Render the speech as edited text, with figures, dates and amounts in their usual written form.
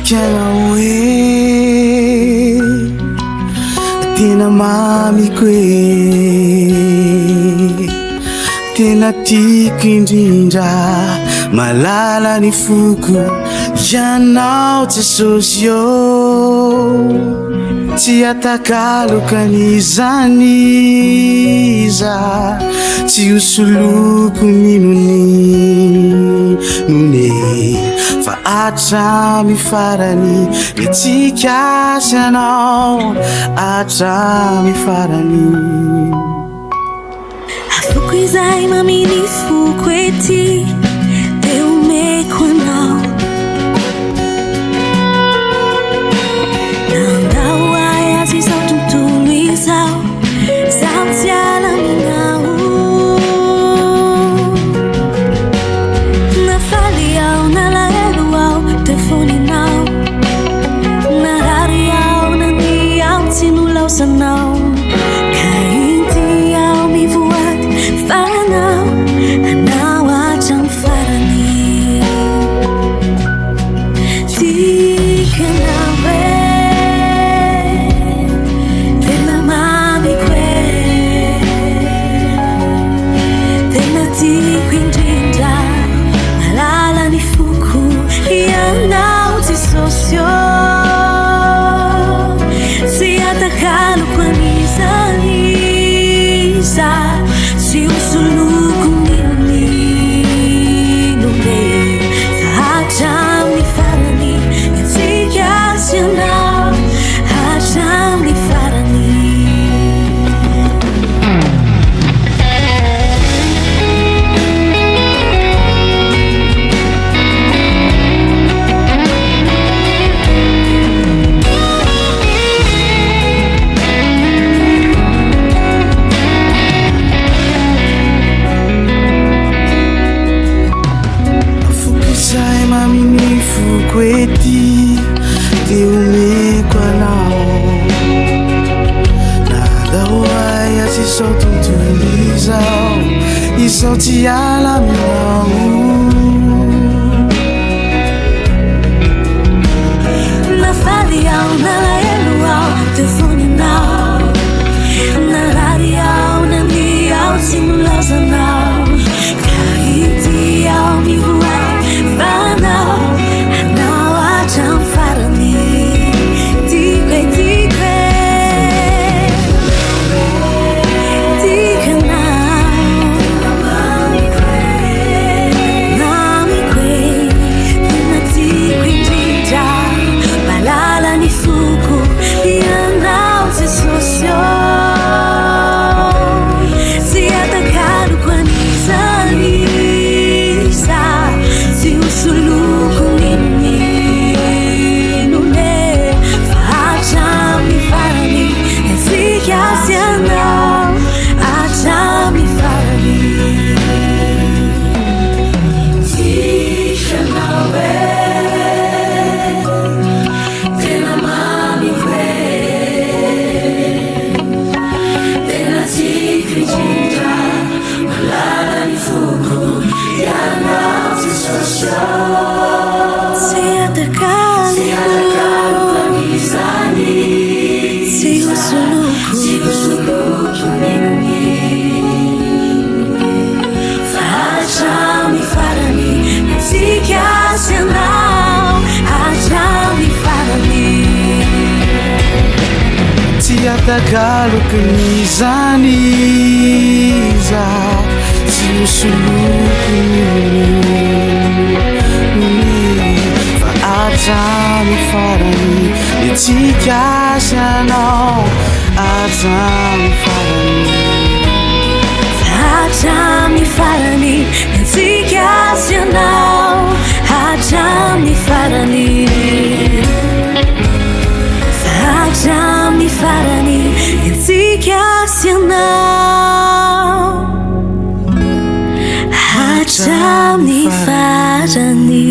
Tikanao hoe tena mamiko e, tena tiako indrindra malala ny foko ianao Jesosy io, tsy atakalokany iza, tsy hosoloko ninonine fa hatramy farany etsika sy anao, hatramy farany. Afoko izay maminy foko ety dia omeko anao, nandao ay azy izao tontolo izao, zaho tsy alaminao. Nafaly aho, nalahelo aho telefoninao, narary aho, nany aho tsy nolaosanao, ka inty aho mivoady fa anao hatramy farany. Tikanao hoe tena mamiko e, tena tiako indrindra malala ny foko ianao Jesosy io, tsy atakaloko an'izaniza, tsy hosoloko ninonine fa hatramy farany etsika sy anao, hatramy farany. Maminy foko ety dia omeko anao, nandao ay azy izao tontolo izao tsy alaminao. Nafaly aho, nalahelo aho telefoninao, narary aho, nany aho tsy nolaozanao, ka inty aho mivoady fa anao hatramy farany. Tiako e, tikanao mamiko e, tena tiako indrindra malala ny foko ianao Jesosy io, tsy atakaloko an'izaniza, tsy hosoloko ninonine fa hatramy farany etsika sy anao, hatramy farany. Tikanao hoe tena mamiko e, tena tiako indrindra malala ny foko ianao Jesosy io, tsy atakaloko an'izany, tsy hosoloko ninonine fa hatramy farany etsika sy anao, hatramy farany. Tsy atakalokany izaniza, tsy hosoloko ninonine fa hatramy farany etsika sy anao, hatramy farany. Hatramy farany etsika sy anao, hatramy farany. Hatramy farany etsika sy anao, hatramy farany.